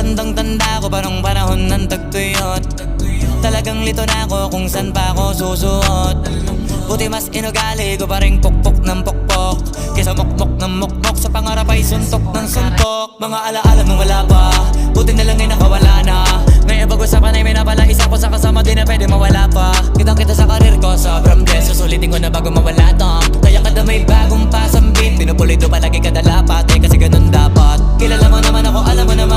Tandang-tanda ko pa nung panahon ng tagtuyot. Talagang lito na ako kung saan pa ako susuot. Buti mas inugali ko pa rin pukpok ng pukpok kesa mukmok ng mukmok, sa pangarap ay suntok ng suntok. Mga alaala nung wala pa, buti na lang ay nakawala na. Ngayon pag-usapan ay may napala isa ko sa kasama, di na pwede mawala pa. Kitang kita sa karir ko, sobrang blessed. Susulitin ko na bago mawala to. Kaya kada may bagong pasambit, pinupulido palagi kada lapat, kasi ganun dapat. Kilala mo naman ako, alam mo naman